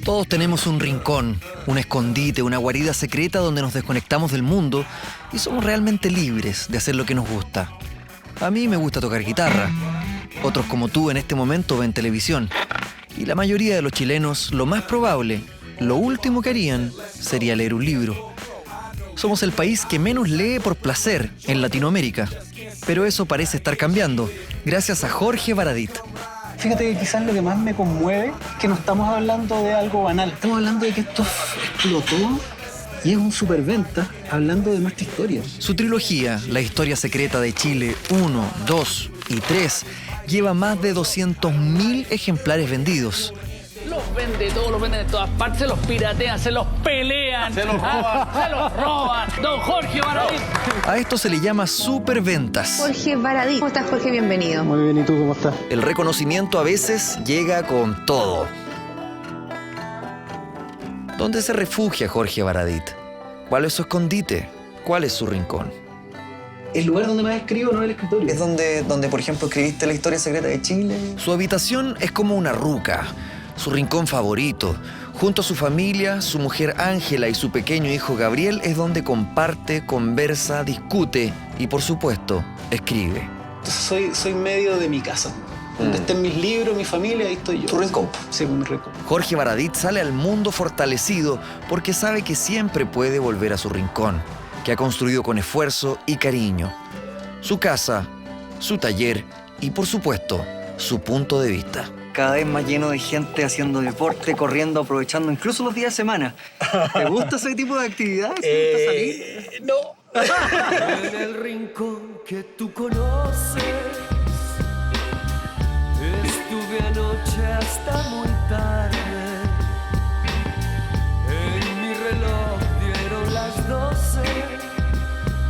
Todos tenemos un rincón, un escondite, una guarida secreta donde nos desconectamos del mundo y somos realmente libres de hacer lo que nos gusta. A mí me gusta tocar guitarra. Otros como tú en este momento ven televisión. Y la mayoría de los chilenos, lo más probable, lo último que harían sería leer un libro. Somos el país que menos lee por placer en Latinoamérica. Pero eso parece estar cambiando, gracias a Jorge Baradit. Fíjate que quizás lo que más me conmueve es que no estamos hablando de algo banal. Estamos hablando de que esto explotó y es un superventa hablando de nuestra historia. Su trilogía, La historia secreta de Chile 1, 2 y 3, lleva más de 200.000 ejemplares vendidos. Los vende todos, los venden de todas partes, se los piratean, se los pelean, se los roban, se los roban. Don Jorge Baradit. A esto se le llama superventas. Jorge Baradit. ¿Cómo estás, Jorge? Bienvenido. Muy bien, ¿y tú cómo estás? El reconocimiento a veces llega con todo. ¿Dónde se refugia Jorge Baradit? ¿Cuál es su escondite? ¿Cuál es su rincón? El lugar donde más escribo no es el escritorio. Es donde, por ejemplo, escribiste La historia secreta de Chile. Su habitación es como una ruca, su rincón favorito. Junto a su familia, su mujer Ángela y su pequeño hijo Gabriel es donde comparte, conversa, discute y, por supuesto, escribe. Entonces soy medio de mi casa. Donde estén mis libros, mi familia, ahí estoy yo. Tu rincón. Sí, mi rincón. Jorge Baradit sale al mundo fortalecido porque sabe que siempre puede volver a su rincón, que ha construido con esfuerzo y cariño. Su casa, su taller y, por supuesto, su punto de vista. Cada vez más lleno de gente haciendo deporte, corriendo, aprovechando incluso los días de semana. ¿Te gusta ese tipo de actividades? ¿Te gusta salir? No. En el rincón que tú conoces, estuve anoche hasta muy tarde. En mi reloj dieron las 12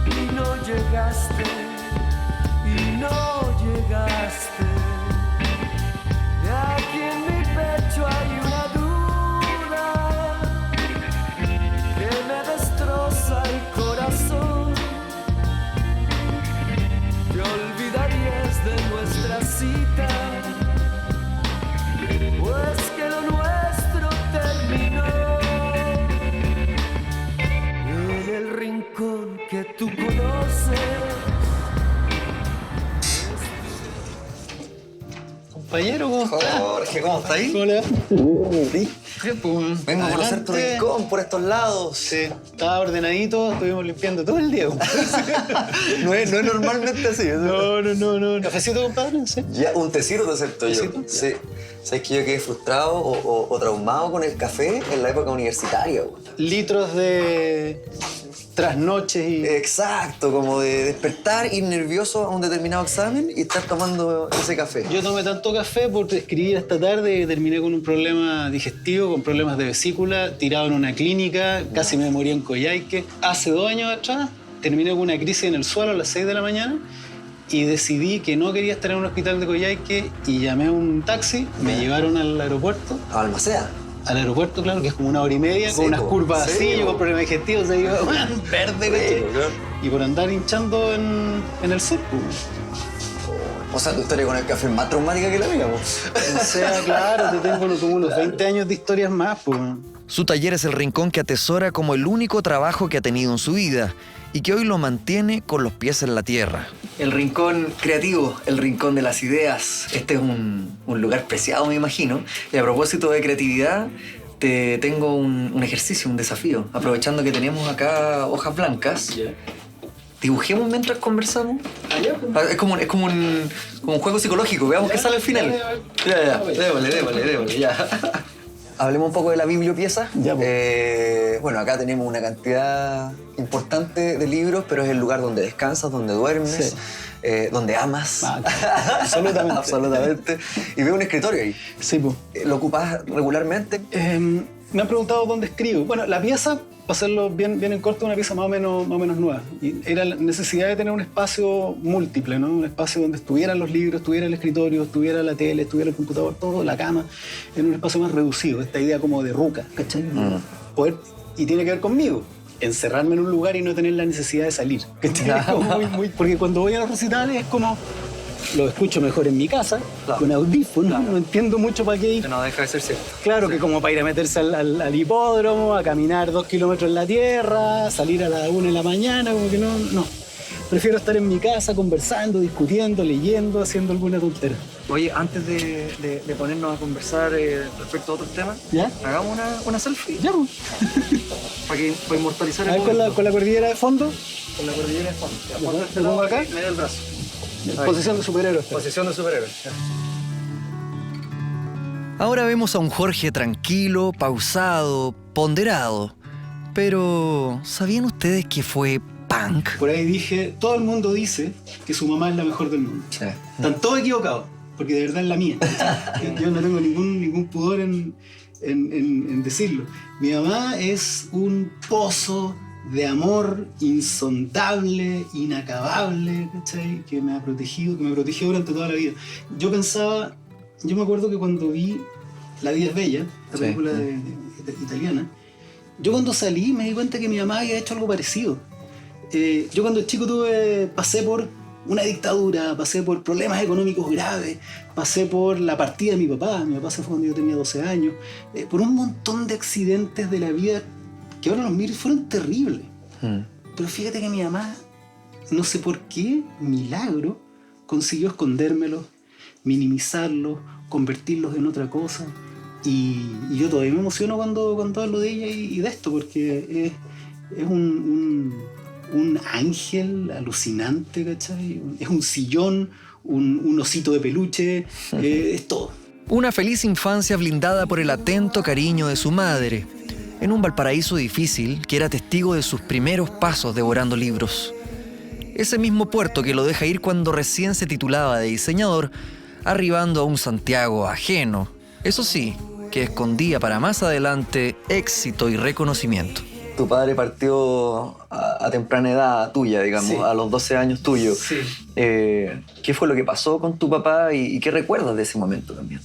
y no llegaste, y no llegaste. Y aquí en mi pecho hay una duda que me destroza el corazón. Te olvidarías de nuestra cita, pues que lo nuestro terminó. En el rincón que tú conoces. Compañero, ¿cómo estás? Jorge, ¿cómo estás ahí? Hola. Sí. Vengo a conocer tu Adelante. rincón por estos lados. Sí, estaba ordenadito, estuvimos limpiando todo el día. No es normalmente así. No. ¿Cafecito, compadre? Sí. Ya, un tecito te acepto yo. ¿Tecito? Sí. ¿Sabes que yo quedé frustrado o traumado con el café en la época universitaria? Güey? Litros de trasnoches y... Exacto, como de despertar, ir nervioso a un determinado examen y estar tomando ese café. Yo tomé tanto café por escribir esta tarde que terminé con un problema digestivo, con problemas de vesícula, tirado en una clínica, casi me morí en Coyhaique. Hace 2 años atrás terminé con una crisis en el suelo a las 6 de la mañana y decidí que no quería estar en un hospital de Coyhaique y llamé a un taxi, me llevaron al aeropuerto. A Balmaceda. Al aeropuerto, claro, que es como 1 hora y media, Sí, con unas po. curvas Sí, así, yo po. con problemas digestivos, se iba verde, ¿cachai? claro. Y por andar hinchando en el sur, pues. O sea, tu historia con el café es más traumática que la mía, po. O sea, claro, te tengo como unos 20 años de historias más, pues. Su taller es el rincón que atesora como el único trabajo que ha tenido en su vida y que hoy lo mantiene con los pies en la tierra. El rincón creativo, el rincón de las ideas. Este es un lugar preciado, me imagino. Y a propósito de creatividad, te tengo un ejercicio, un desafío. Aprovechando que tenemos acá hojas blancas, dibujemos mientras conversamos. Es como un juego psicológico. Veamos qué sale al final. Ya. Démosle, ya. Hablemos un poco de la bibliopieza. Ya, pues. Bueno, acá tenemos una cantidad importante de libros, pero es el lugar donde descansas, donde duermes, Sí. donde amas. Absolutamente. Absolutamente. Y veo un escritorio ahí. Sí, pues. ¿Lo ocupas regularmente? Me han preguntado dónde escribo. Bueno, la pieza, para hacerlo bien en corto, una pieza más o menos nueva. Y era la necesidad de tener un espacio múltiple, ¿no? Un espacio donde estuvieran los libros, estuviera el escritorio, estuviera la tele, estuviera el computador, todo, la cama, en un espacio más reducido. Esta idea como de ruca, ¿cachai? Y tiene que ver conmigo. Encerrarme en un lugar y no tener la necesidad de salir. ¿Cachai? Como porque cuando voy a los recitales es como... lo escucho mejor en mi casa, Claro. con audífonos, Claro. no entiendo mucho para qué ir. Que no deja de ser cierto. Claro, que como para ir a meterse al hipódromo, a caminar 2 kilómetros en la tierra, salir a las 1 de la mañana, como que no. Prefiero estar en mi casa conversando, discutiendo, leyendo, haciendo alguna tontera. Oye, antes de ponernos a conversar respecto a otros temas, ¿Ya? hagamos una selfie Ya, pues. para inmortalizar A ver, momento. con la cordillera de fondo, Con la cordillera de fondo. Ya, ¿Me ponte pongo este lado acá? y me da el brazo. posición de superhéroe. Posición de superhéroe. Ahora vemos a un Jorge tranquilo, pausado, ponderado. Pero, ¿sabían ustedes que fue punk? Por ahí dije, todo el mundo dice que su mamá es la mejor del mundo. Sí. Están todos equivocados, porque de verdad es la mía. Yo no tengo ningún pudor en decirlo. Mi mamá es un pozo de amor insondable, inacabable, ¿cachai? Que me protegió durante toda la vida. Yo me acuerdo que cuando vi La vida es bella, la Sí. película italiana, yo cuando salí me di cuenta que mi mamá había hecho algo parecido. Yo cuando chico pasé por una dictadura, pasé por problemas económicos graves, pasé por la partida de mi papá se fue cuando yo tenía 12 años, por un montón de accidentes de la vida que ahora los miro y fueron terribles. Pero fíjate que mi mamá, no sé por qué, milagro, consiguió escondérmelos, minimizarlos, convertirlos en otra cosa. Y yo todavía me emociono cuando hablo de ella y de esto, porque es un ángel alucinante, ¿cachai? Es un sillón, un osito de peluche, es todo. Una feliz infancia blindada por el atento cariño de su madre, en un Valparaíso difícil que era testigo de sus primeros pasos devorando libros. Ese mismo puerto que lo deja ir cuando recién se titulaba de diseñador, arribando a un Santiago ajeno, eso sí, que escondía para más adelante éxito y reconocimiento. Tu padre partió a temprana edad tuya, digamos, Sí. a los 12 años tuyos. Sí. ¿Qué fue lo que pasó con tu papá y qué recuerdas de ese momento también?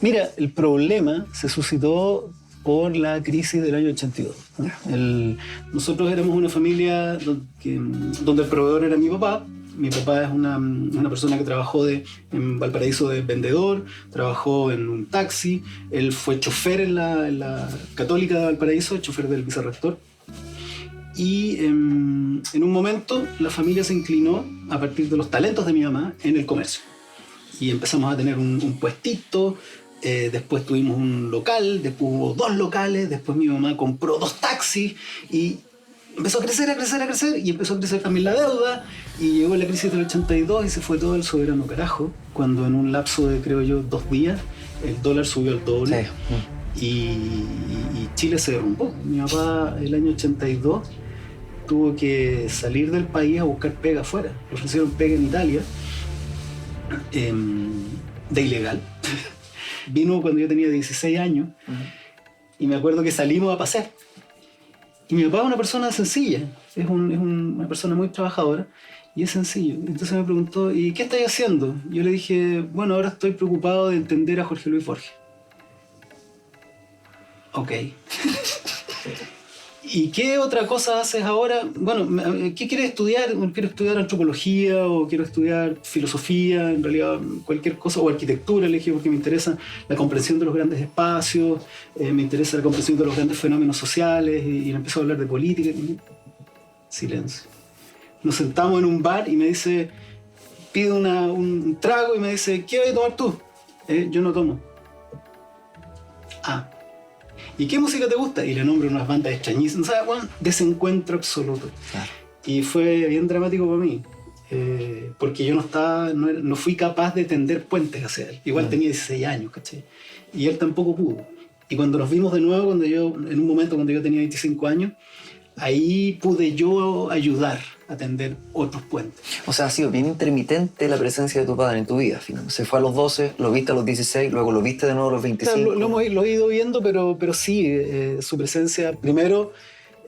Mira, el problema se suscitó por la crisis del año 82. ¿No? Nosotros éramos una familia donde el proveedor era mi papá. Mi papá es una persona que trabajó en Valparaíso de vendedor, trabajó en un taxi, él fue chofer en la Católica de Valparaíso, chofer del vicerrector. Y en un momento la familia se inclinó, a partir de los talentos de mi mamá, en el comercio. Y empezamos a tener un puestito, después tuvimos un local, después hubo 2 locales, después mi mamá compró 2 taxis y empezó a crecer y empezó a crecer también la deuda y llegó la crisis del 82 y se fue todo el soberano carajo, cuando en un lapso de, creo yo, 2 días el dólar subió al doble. Sí. Y Chile se derrumbó. Mi papá el año 82 tuvo que salir del país a buscar pega afuera. Le ofrecieron pega en Italia, de ilegal. Vino cuando yo tenía 16 años y me acuerdo que salimos a pasear. Y mi papá es una persona sencilla, es una persona muy trabajadora y es sencillo. Entonces me preguntó, ¿y qué estáis haciendo? Yo le dije, bueno, ahora estoy preocupado de entender a Jorge Luis Borges. Ok. ¿Y qué otra cosa haces ahora? Bueno, ¿qué quieres estudiar? ¿Quiero estudiar antropología o quiero estudiar filosofía? En realidad, cualquier cosa, o arquitectura, le dije, porque me interesa la comprensión de los grandes espacios, me interesa la comprensión de los grandes fenómenos sociales, y le empezó a hablar de política. Silencio. Nos sentamos en un bar y me dice, pide un trago y me dice, ¿qué vas a tomar tú? Yo no tomo. Ah. ¿Y qué música te gusta? Y le nombro unas bandas extrañísimas. O sea, bueno, desencuentro absoluto. Claro. Y fue bien dramático para mí. Porque yo no fui capaz de tender puentes hacia él. Igual tenía 16 años, ¿cachai? Y él tampoco pudo. Y cuando nos vimos de nuevo, en un momento cuando yo tenía 25 años, ahí pude yo ayudar a tender otros puentes. O sea, ha sido bien intermitente la presencia de tu padre en tu vida, finalmente. Se fue a los 12, lo viste a los 16, luego lo viste de nuevo a los 25. Claro, lo he ido viendo, pero sí, su presencia, primero,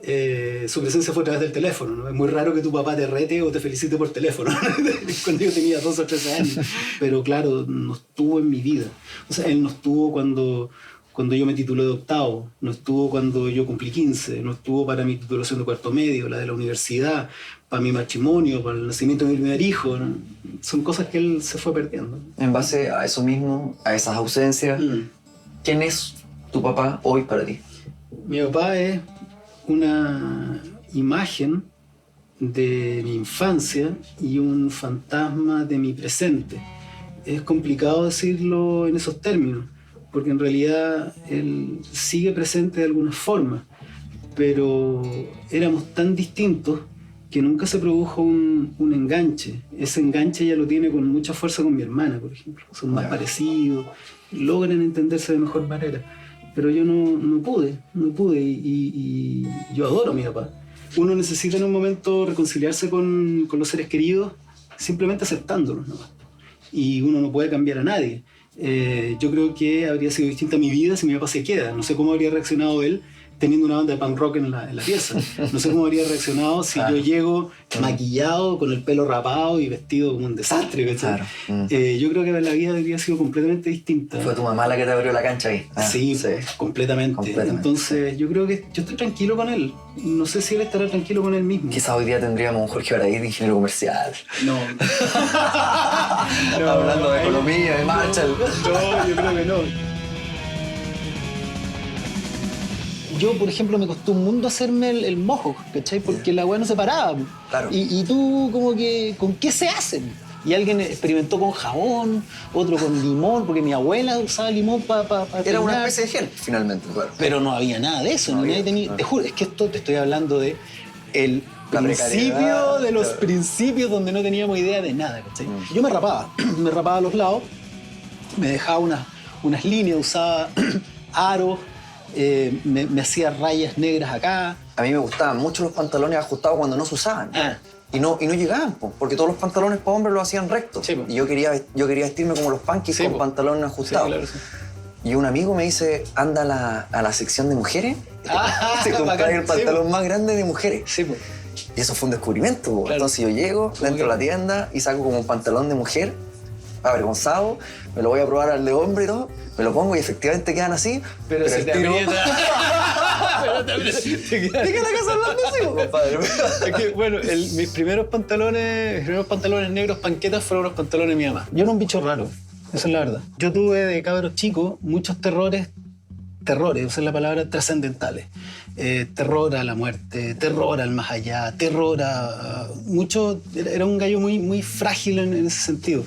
su presencia fue a través del teléfono, ¿no? Es muy raro que tu papá te rete o te felicite por teléfono, cuando yo tenía 12 o 13 años. Pero claro, no estuvo en mi vida. O sea, él no estuvo cuando cuando yo me titulé de octavo, no estuvo cuando yo cumplí 15, no estuvo para mi titulación de cuarto medio, la de la universidad, para mi matrimonio, para el nacimiento de mi primer hijo, ¿no? Son cosas que él se fue perdiendo. En base a eso mismo, a esas ausencias, ¿quién es tu papá hoy para ti? Mi papá es una imagen de mi infancia y un fantasma de mi presente. Es complicado decirlo en esos términos, porque en realidad él sigue presente de alguna forma, pero éramos tan distintos que nunca se produjo un enganche. Ese enganche ya lo tiene con mucha fuerza con mi hermana, por ejemplo. Son más parecidos, logran entenderse de mejor manera. Pero yo no pude y yo adoro a mi papá. Uno necesita en un momento reconciliarse con los seres queridos simplemente aceptándolos nomás. Y uno no puede cambiar a nadie. Yo creo que habría sido distinta mi vida si mi papá se queda. No sé cómo habría reaccionado él teniendo una banda de punk rock en la pieza. No sé cómo habría reaccionado si yo llego maquillado, con el pelo rapado y vestido como un desastre, ¿cachai? Yo creo que la vida habría sido completamente distinta. Fue tu mamá la que te abrió la cancha ahí. Sí, completamente. Entonces yo creo que yo estoy tranquilo con él. No sé si él estará tranquilo con él mismo. Quizás hoy día tendríamos un Jorge Baradit de ingeniero comercial. No. Hablando de economía, de Marshall. No, yo creo que no. Yo, por ejemplo, me costó un mundo hacerme el mojo, ¿cachai? Porque la weá no se paraba. Claro. Y tú, como que, ¿con qué se hacen? Y alguien experimentó con jabón, otro con limón, porque mi abuela usaba limón para Era una especie de gel, finalmente, claro. Pero no había nada de eso. Te juro, es que esto te estoy hablando de el principio de los principios donde no teníamos idea de nada, ¿cachai? Yo me rapaba a los lados, me dejaba unas líneas, usaba aros, me hacía rayas negras acá. A mí me gustaban mucho los pantalones ajustados cuando no se usaban. Y no llegaban, porque todos los pantalones para hombres lo hacían rectos. Sí, y yo quería vestirme como los punkis, con pantalones ajustados. Sí, claro, sí. Y un amigo me dice, anda a la sección de mujeres y te compras el pantalón más grande de mujeres. Sí, pues. Y eso fue un descubrimiento. Claro. Entonces yo llego, entro a la tienda y saco como un pantalón de mujer, avergonzado, me lo voy a probar al de hombre y todo, me lo pongo y efectivamente quedan así, pero se te aprieta. ¿De qué la casa hablando así, compadre? Es que, bueno, mis primeros pantalones negros panquetas fueron los pantalones de mi mamá. Yo era un bicho raro, esa es la verdad. Yo tuve de cabro chico muchos terrores, esa es la palabra, trascendentales. Terror a la muerte, terror al más allá, terror a mucho. Era un gallo muy frágil en ese sentido.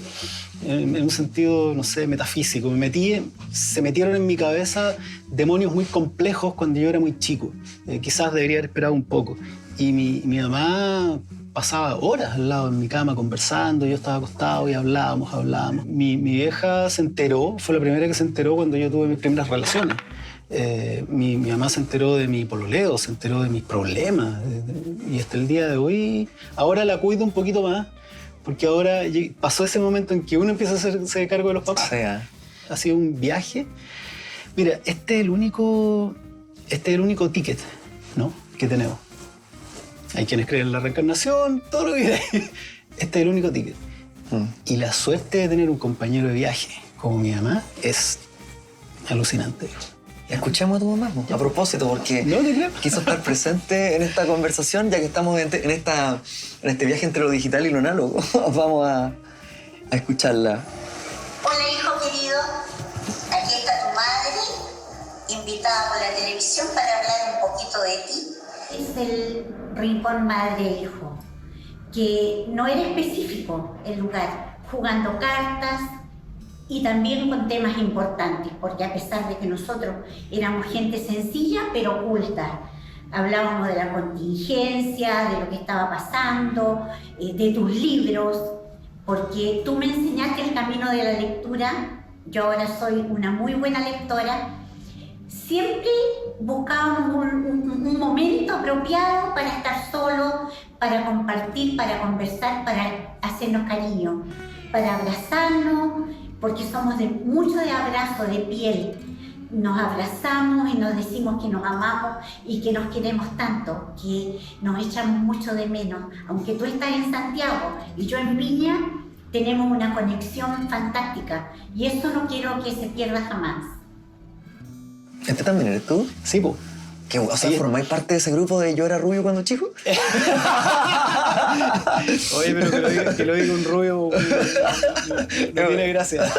En un sentido, no sé, metafísico. Se metieron en mi cabeza demonios muy complejos cuando yo era muy chico. Quizás debería haber esperado un poco. Y mi mamá pasaba horas al lado en mi cama conversando, yo estaba acostado y hablábamos. Mi vieja se enteró, fue la primera que se enteró cuando yo tuve mis primeras relaciones. Mi mamá se enteró de mi pololeo, se enteró de mis problemas. Y hasta el día de hoy, ahora la cuido un poquito más. Porque ahora pasó ese momento en que uno empieza a hacerse cargo de los papás. Ha sido un viaje. Mira, este es el único ticket, ¿no?, que tenemos. Hay quienes creen en la reencarnación, todo lo que quieran. Este es el único ticket. Y la suerte de tener un compañero de viaje como mi mamá es alucinante. Escuchemos a tu mamá, a propósito, porque quiso estar presente en esta conversación, ya que estamos en este viaje entre lo digital y lo análogo. Vamos a escucharla. Hola, hijo querido. Aquí está tu madre, invitada por la televisión para hablar un poquito de ti. Es el rincón madre-hijo, que no era específico el lugar, jugando cartas, y también con temas importantes, porque a pesar de que nosotros éramos gente sencilla pero oculta, hablábamos de la contingencia, de lo que estaba pasando, de tus libros, porque tú me enseñaste el camino de la lectura. Yo ahora soy una muy buena lectora. Siempre buscábamos un momento apropiado para estar solos, para compartir, para conversar, para hacernos cariño, para abrazarnos, porque somos mucho de abrazo, de piel. Nos abrazamos y nos decimos que nos amamos y que nos queremos tanto, que nos echamos mucho de menos. Aunque tú estás en Santiago y yo en Viña, tenemos una conexión fantástica y eso no quiero que se pierda jamás. ¿Este también eres tú? Sí, po. ¿Qué, o sea, formáis parte de ese grupo de Yo Era Rubio cuando chico? Oye, pero que lo diga un rubio no tiene gracia.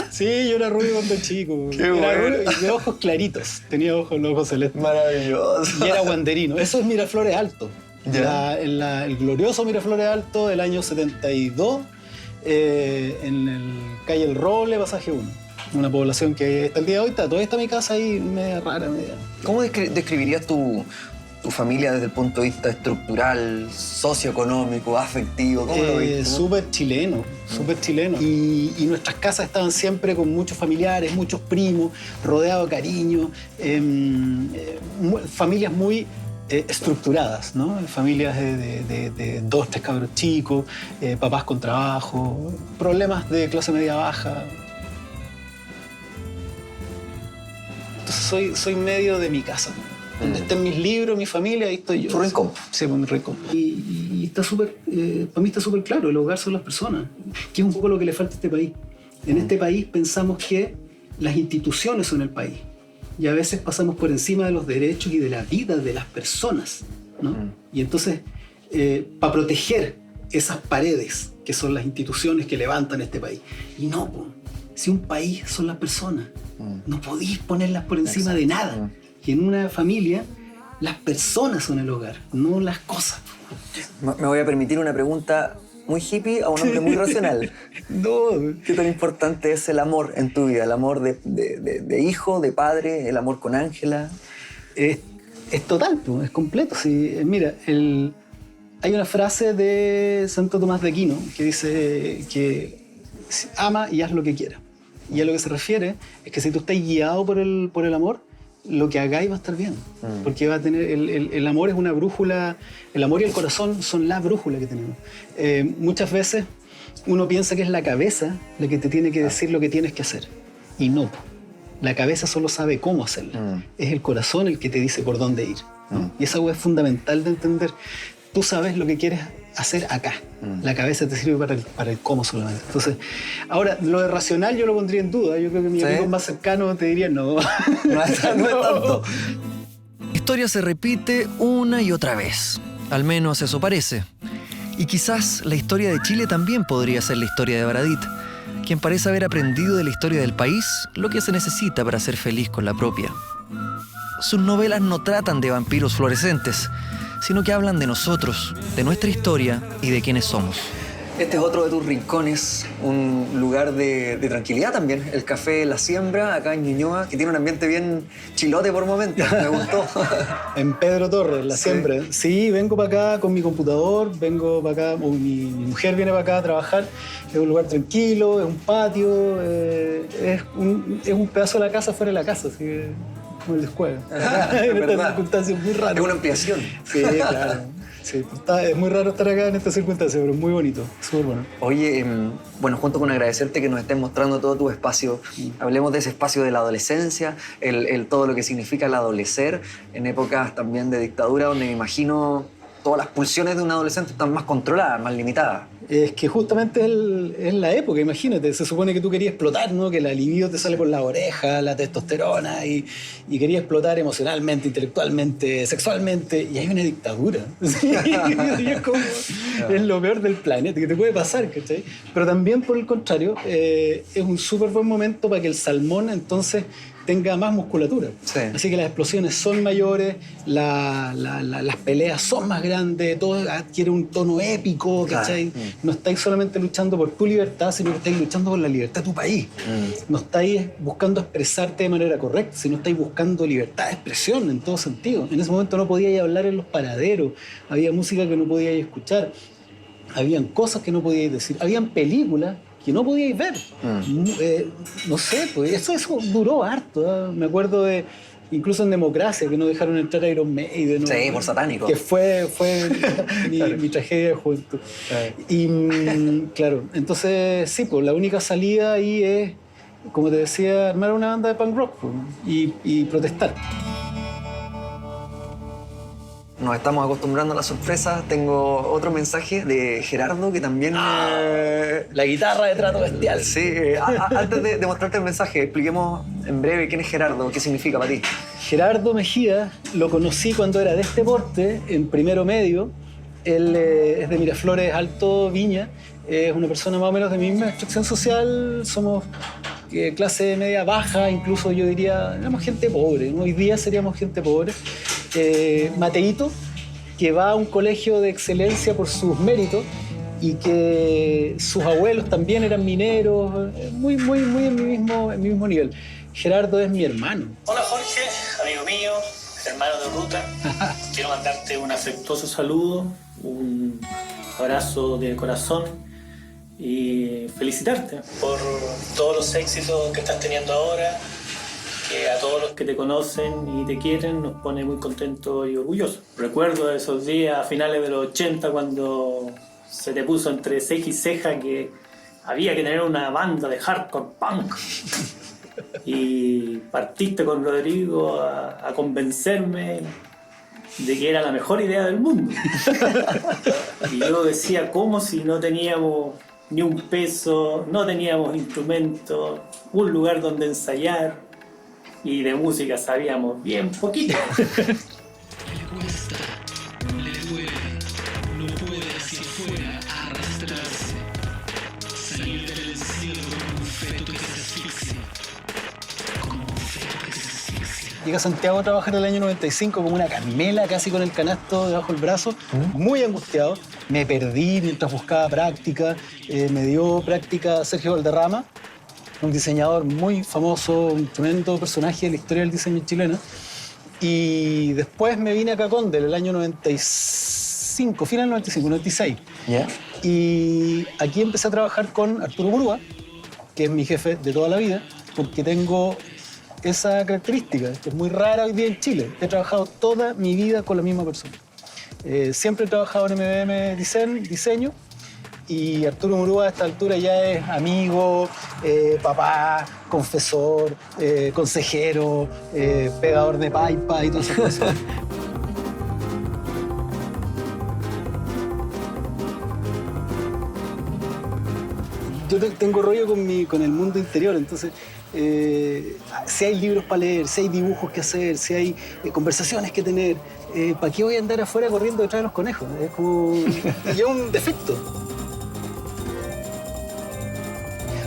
Sí, yo era rubio cuando chico. Qué era bueno. rubio y de ojos claritos. Tenía los ojos celestes. Maravilloso. Y era guanderino. Eso es Miraflores Alto. Ya. El glorioso Miraflores Alto del año 72, en el calle El Roble, pasaje 1. Una población que hasta el día de hoy todavía está mi casa ahí media rara, media. ¿Cómo describirías tu familia desde el punto de vista estructural, socioeconómico, afectivo? ¿Cómo lo ves? Súper chileno, súper chileno. Y nuestras casas estaban siempre con muchos familiares, muchos primos, rodeados de cariño, familias muy estructuradas, ¿no? Familias de 2, 3 cabros chicos, papás con trabajo, problemas de clase media baja. Entonces soy medio de mi casa. Donde estén mis libros, mi familia, ahí estoy yo. Tu rincón. Sí, mi rincón. Y está súper, para mí está súper claro, el hogar son las personas, que es un poco lo que le falta a este país. En este país pensamos que las instituciones son el país y a veces pasamos por encima de los derechos y de la vida de las personas, ¿no? Y entonces, para proteger esas paredes que son las instituciones que levantan este país. Y no, po, si un país son las personas, no podéis ponerlas por encima de nada. Y en una familia, las personas son el hogar, no las cosas. Me voy a permitir una pregunta muy hippie a un hombre muy racional. No. ¿Qué tan importante es el amor en tu vida? El amor de hijo, de padre, el amor con Ángela. Es total, pues, es completo. Sí, mira, hay una frase de Santo Tomás de Aquino que dice que ama y haz lo que quieras. Y a lo que se refiere es que si tú estás guiado por el amor, lo que hagáis va a estar bien. Porque va a tener el amor es una brújula. El amor y el corazón son la brújula que tenemos. Muchas veces uno piensa que es la cabeza la que te tiene que decir lo que tienes que hacer. Y no. La cabeza solo sabe cómo hacerlo. Es el corazón el que te dice por dónde ir, ¿no? Y esa es fundamental de entender. Tú sabes lo que quieres hacer acá. La cabeza te sirve para el cómo solamente. Entonces, ahora, lo de racional yo lo pondría en duda. Yo creo que mis amigos más cercanos te dirían no. No es tanto. La historia se repite una y otra vez. Al menos eso parece. Y quizás la historia de Chile también podría ser la historia de Baradit, quien parece haber aprendido de la historia del país lo que se necesita para ser feliz con la propia. Sus novelas no tratan de vampiros fluorescentes, sino que hablan de nosotros, de nuestra historia y de quiénes somos. Este es otro de tus rincones, un lugar de tranquilidad también. El Café La Siembra, acá en Ñuñoa, que tiene un ambiente bien chilote por momentos. Me gustó. En Pedro Torres, La Siembra. Sí, vengo para acá con mi computador, vengo para acá, mi mujer viene para acá a trabajar. Es un lugar tranquilo, es un patio, es un pedazo de la casa fuera de la casa, así que como el descueve. En estas circunstancias muy raras. Es una ampliación. Sí, claro. Sí, es muy raro estar acá en estas circunstancias, pero es muy bonito, súper bueno. Oye, bueno, junto con agradecerte que nos estés mostrando todo tu espacio, hablemos de ese espacio de la adolescencia, todo lo que significa el adolecer en épocas también de dictadura, donde me imagino todas las pulsiones de un adolescente están más controladas, más limitadas. Es que justamente es la época, imagínate, se supone que tú querías explotar, ¿no? Que la libido te sale por las orejas, la testosterona, y querías explotar emocionalmente, intelectualmente, sexualmente, y hay una dictadura. ¿Sí? Y es como, es lo peor del planeta, que te puede pasar, ¿cachai? Pero también, por el contrario, es un súper buen momento para que el salmón, entonces, tenga más musculatura. Sí. Así que las explosiones son mayores, las peleas son más grandes, todo adquiere un tono épico, ¿cachai? No estáis solamente luchando por tu libertad, sino que estáis luchando por la libertad de tu país. No estáis buscando expresarte de manera correcta, sino estáis buscando libertad de expresión en todo sentido. En ese momento no podíais hablar en los paraderos, había música que no podíais escuchar, habían cosas que no podíais decir, habían películas que no podíais ver. No sé, pues eso duró harto. Me acuerdo de, incluso en Democracia, que no dejaron entrar a Iron Maiden, ¿no? Sí, por satánico. Que fue mi tragedia de juventud. Y claro, entonces sí, pues la única salida ahí es, como te decía, armar una banda de punk rock, pues, y protestar. nos estamos acostumbrando a las sorpresas. Tengo otro mensaje de Gerardo que también... La guitarra de Trato Bestial. Sí, antes de mostrarte el mensaje, expliquemos en breve quién es Gerardo, qué significa para ti. Gerardo Mejía lo conocí cuando era de este porte, en primero medio. Él es de Miraflores Alto, Viña. Es una persona más o menos de mi misma extracción social. Somos clase media baja, incluso yo diría, éramos gente pobre. Hoy día seríamos gente pobre. Mateito, que va a un colegio de excelencia por sus méritos y que sus abuelos también eran mineros, muy en mi mismo nivel. Gerardo es mi hermano. Hola Jorge, amigo mío, hermano de ruta. Quiero mandarte un afectuoso saludo, un abrazo de corazón y felicitarte por todos los éxitos que estás teniendo ahora, que a todos los que te conocen y te quieren nos pone muy contentos y orgullosos. Recuerdo esos días a finales de los 80 cuando se te puso entre ceja y ceja que había que tener una banda de hardcore punk. Y partiste con Rodrigo a convencerme de que era la mejor idea del mundo. Y yo decía, ¿cómo si no teníamos ni un peso, no teníamos instrumentos, un lugar donde ensayar y de música sabíamos bien poquito? Llegué a Santiago a trabajar en el año 95 como una camela, casi con el canasto debajo del brazo, muy angustiado. Me perdí mientras buscaba práctica. Me dio práctica Sergio Valderrama, un diseñador muy famoso, un tremendo personaje de la historia del diseño chileno. Y después me vine a Caconde en el año 95, final del 95, 96. ¿Ya? Y aquí empecé a trabajar con Arturo Murúa, que es mi jefe de toda la vida, porque tengo esa característica, que es muy rara hoy día en Chile. He trabajado toda mi vida con la misma persona. Siempre he trabajado en MBM Diseño, y Arturo Murúa a esta altura ya es amigo, papá, confesor, consejero, pegador de paipa y todas esas cosas. Yo tengo rollo con el mundo interior, entonces si hay libros para leer, si hay dibujos que hacer, si hay conversaciones que tener, ¿para qué voy a andar afuera corriendo detrás de los conejos? Es como ya un defecto.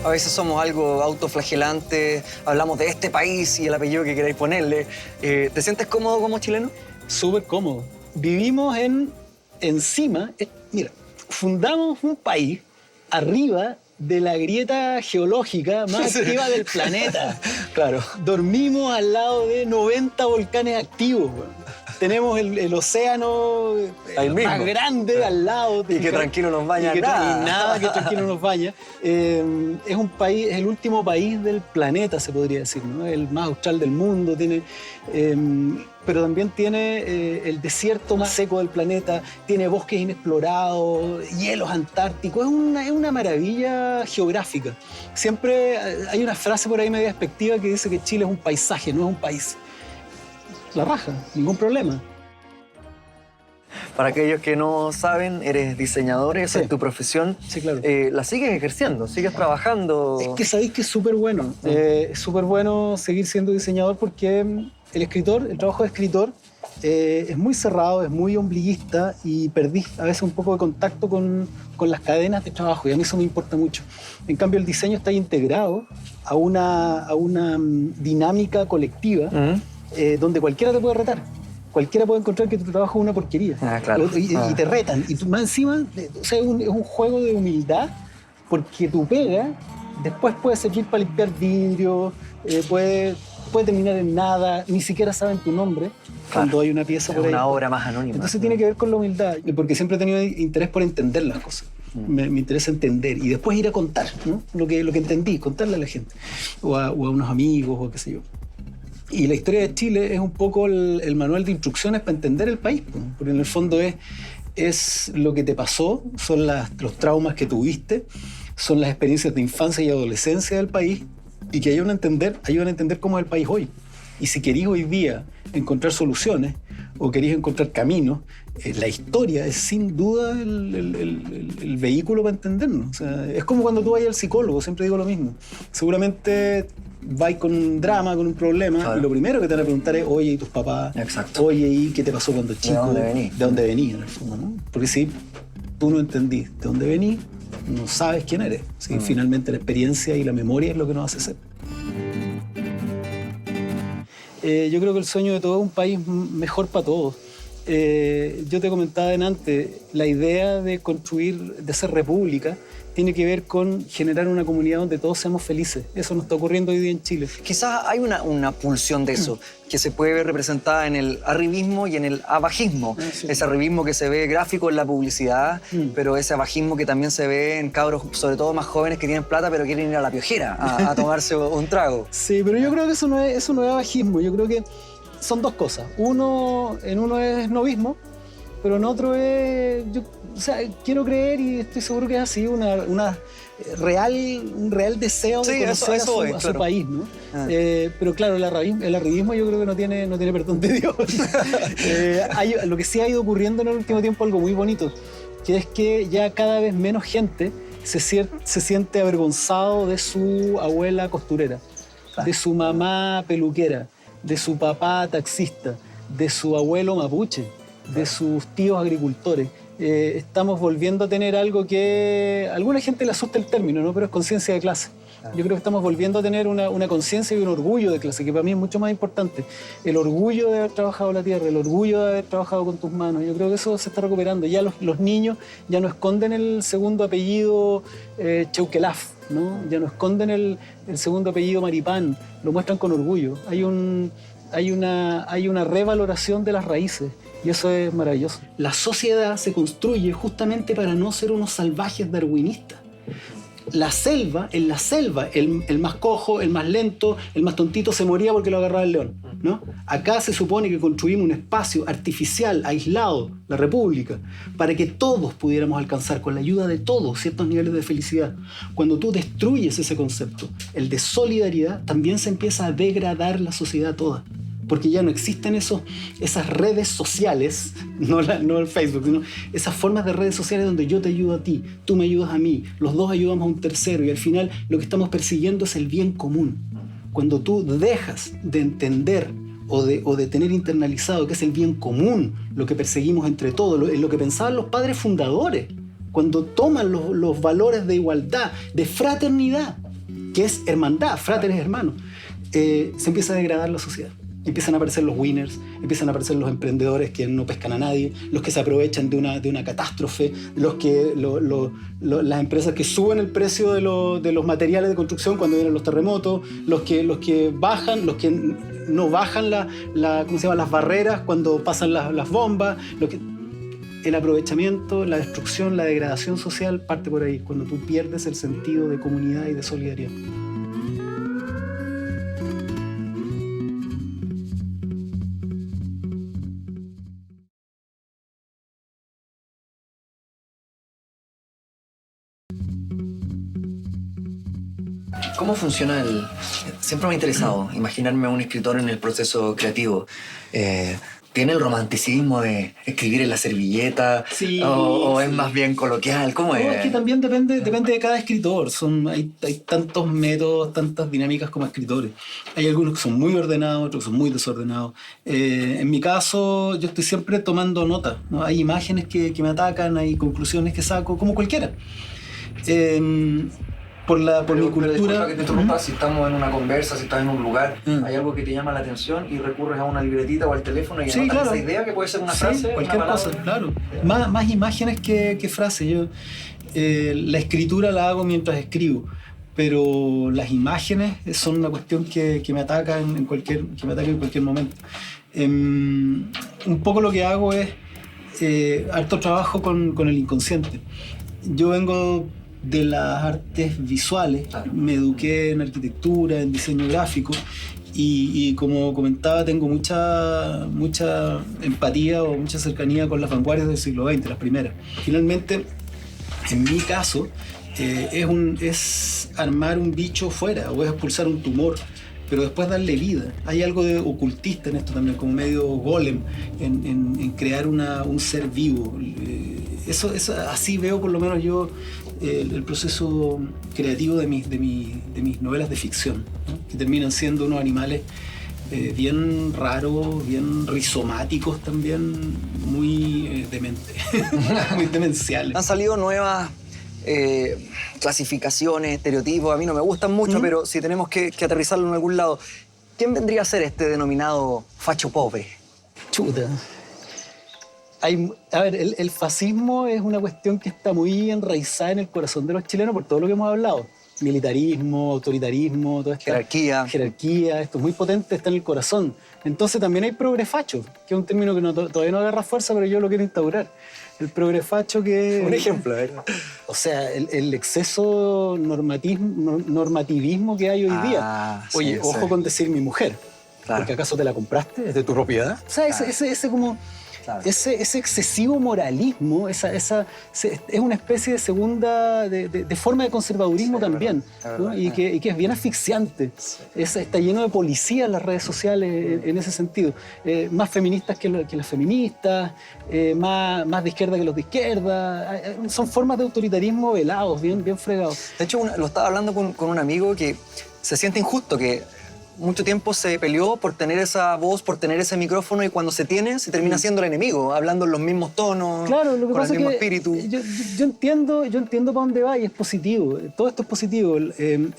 A veces somos algo autoflagelantes, hablamos de este país y el apellido que queráis ponerle. ¿Te sientes cómodo como chileno? Súper cómodo. Vivimos encima, mira, fundamos un país arriba de la grieta geológica más activa del planeta. Claro. Dormimos al lado de 90 volcanes activos. Tenemos el océano más grande al lado. Y que tranquilo nos baña nada. Y nada que tranquilo nos baña. Es un país, es el último país del planeta, se podría decir, ¿no? El más austral del mundo. Pero también tiene el desierto más seco del planeta, tiene bosques inexplorados, hielos antárticos. Es una maravilla geográfica. Siempre hay una frase por ahí media despectiva que dice que Chile es un paisaje, no es un país. La raja, ningún problema. Para aquellos que no saben, eres diseñador, esa es tu profesión. Sí, claro. ¿La sigues ejerciendo? ¿Sigues trabajando? Es que sabéis que es súper bueno. Es súper bueno seguir siendo diseñador porque el trabajo de escritor es muy cerrado, es muy ombliguista y perdí a veces un poco de contacto con las cadenas de trabajo y a mí eso me importa mucho. En cambio, el diseño está integrado a una dinámica colectiva donde cualquiera te puede retar. Cualquiera puede encontrar que tu trabajo es una porquería. Claro. Y te retan. Y tú, más encima, o sea, es un juego de humildad porque tu pega después puede servir para limpiar vidrio, puede terminar en nada, ni siquiera saben tu nombre cuando hay una pieza por ahí. Es una obra más anónima. Entonces tiene que ver con la humildad, porque siempre he tenido interés por entender las cosas. Me interesa entender y después ir a contar, ¿no? lo que entendí, contarle a la gente o a unos amigos o qué sé yo. Y la historia de Chile es un poco el manual de instrucciones para entender el país, porque en el fondo es lo que te pasó, son los traumas que tuviste, son las experiencias de infancia y adolescencia del país y que ayudan a entender cómo es el país hoy. Y si querís hoy día encontrar soluciones o querés encontrar caminos, la historia es sin duda el vehículo para entendernos. O sea, es como cuando tú vas al psicólogo, siempre digo lo mismo. Seguramente vais con un drama, con un problema, claro, y lo primero que te van a preguntar es, oye, ¿y tus papás? Exacto. Oye, ¿y qué te pasó cuando chico? ¿De dónde venís? ¿De dónde venís, en el fondo, no? Porque si tú no entendís de dónde venís, no sabes quién eres. ¿Sí? Finalmente la experiencia y la memoria es lo que nos hace ser. Yo creo que el sueño de todo es un país mejor para todos. Yo te comentaba antes, la idea de construir, de hacer república, tiene que ver con generar una comunidad donde todos seamos felices. Eso nos está ocurriendo hoy día en Chile. Quizás hay una pulsión de eso, que se puede ver representada en el arribismo y en el abajismo. Sí. Ese arribismo que se ve gráfico en la publicidad, pero ese abajismo que también se ve en cabros, sobre todo más jóvenes, que tienen plata pero quieren ir a la Piojera a tomarse un trago. Sí, pero yo creo que eso no es abajismo. Yo creo que son dos cosas. En uno es novismo, pero en otro es... quiero creer, y estoy seguro que es así, un real deseo de conocer a su país, ¿no? Pero claro, el arribismo yo creo que no tiene perdón de Dios. Lo que sí ha ido ocurriendo en el último tiempo, algo muy bonito, que es que ya cada vez menos gente se siente avergonzado de su abuela costurera, de su mamá peluquera, de su papá taxista, de su abuelo mapuche, de sus tíos agricultores. Estamos volviendo a tener algo que a alguna gente le asusta el término, ¿no? Pero es conciencia de clase. Yo creo que estamos volviendo a tener una conciencia y un orgullo de clase, que para mí es mucho más importante. El orgullo de haber trabajado la tierra, el orgullo de haber trabajado con tus manos. Yo creo que eso se está recuperando. Ya los niños ya no esconden el segundo apellido Cheuquelaf, ¿no? Ya no esconden el segundo apellido Maripán, lo muestran con orgullo. Hay una revaloración de las raíces. Y eso es maravilloso. La sociedad se construye justamente para no ser unos salvajes darwinistas. En la selva, el más cojo, el más lento, el más tontito se moría porque lo agarraba el león, ¿no? Acá se supone que construimos un espacio artificial, aislado, la República, para que todos pudiéramos alcanzar, con la ayuda de todos, ciertos niveles de felicidad. Cuando tú destruyes ese concepto, el de solidaridad, también se empieza a degradar la sociedad toda. Porque ya no existen esas redes sociales, no el Facebook, sino esas formas de redes sociales donde yo te ayudo a ti, tú me ayudas a mí, los dos ayudamos a un tercero, y al final lo que estamos persiguiendo es el bien común. Cuando tú dejas de entender o de tener internalizado que es el bien común lo que perseguimos entre todos, lo que pensaban los padres fundadores, cuando toman los valores de igualdad, de fraternidad, que es hermandad, frater es hermano, se empieza a degradar la sociedad. Empiezan a aparecer los winners, empiezan a aparecer los emprendedores que no pescan a nadie, los que se aprovechan de una catástrofe, las empresas que suben el precio de los materiales de construcción cuando vienen los terremotos, los que no bajan las barreras cuando pasan las bombas. El aprovechamiento, la destrucción, la degradación social parte por ahí, cuando tú pierdes el sentido de comunidad y de solidaridad. ¿Cómo funciona Siempre me ha interesado imaginarme a un escritor en el proceso creativo. ¿Tiene el romanticismo de escribir en la servilleta? Sí, ¿O es más bien coloquial? ¿Cómo es? Es que también depende de cada escritor. Hay tantos métodos, tantas dinámicas como escritores. Hay algunos que son muy ordenados, otros que son muy desordenados. En mi caso, yo estoy siempre tomando nota, ¿no? Hay imágenes que me atacan, hay conclusiones que saco, como cualquiera. Por mi cultura. Disculpa que te interrumpa, si estamos en una conversa, si estás en un lugar, hay algo que te llama la atención y recurres a una libretita o al teléfono y anotas esa idea que puede ser una frase, cualquier cosa, claro. Más imágenes que frases. Yo la escritura la hago mientras escribo, pero las imágenes son una cuestión que me ataca en cualquier momento. Un poco lo que hago es harto trabajo con el inconsciente. Yo vengo de las artes visuales, me eduqué en arquitectura, en diseño gráfico y como comentaba, tengo mucha empatía o mucha cercanía con las vanguardias del siglo XX, las primeras. Finalmente, en mi caso, es armar un bicho fuera o es expulsar un tumor. pero después darle vida. Hay algo de ocultista en esto también, como medio golem, en crear un ser vivo. Eso, así veo por lo menos yo el proceso creativo de mis novelas de ficción, ¿no? Que terminan siendo unos animales bien raros, bien rizomáticos también, muy dementes, muy demenciales. Han salido nuevas clasificaciones, estereotipos, a mí no me gustan mucho, pero si tenemos que aterrizarlo en algún lado, ¿quién vendría a ser este denominado facho pobre? Chuta. A ver, el fascismo es una cuestión que está muy enraizada en el corazón de los chilenos por todo lo que hemos hablado. Militarismo, autoritarismo, toda esta jerarquía, esto es muy potente, está en el corazón. Entonces también hay progrefacho, que es un término que todavía no agarra fuerza, pero yo lo quiero instaurar. El progrefacho que... Un ejemplo, a ver. O sea, el exceso normativismo que hay hoy día. Oye, sí, ojo con decir mi mujer. Claro. Porque ¿acaso te la compraste? ¿Es de tu propiedad? O sea, ese como... Claro. Ese excesivo moralismo, es una especie de segunda, de forma de conservadurismo también, ¿no? Y que es bien asfixiante. Sí. Está lleno de policías en las redes sociales en ese sentido. Más feministas que las feministas, más de izquierda que los de izquierda. Son formas de autoritarismo velados, bien fregados. De hecho, lo estaba hablando con un amigo que se siente injusto que mucho tiempo se peleó por tener esa voz, por tener ese micrófono, y cuando se termina siendo el enemigo, hablando en los mismos tonos, claro, lo que con pasa el mismo es que espíritu. Yo entiendo para dónde va y es positivo. Todo esto es positivo. En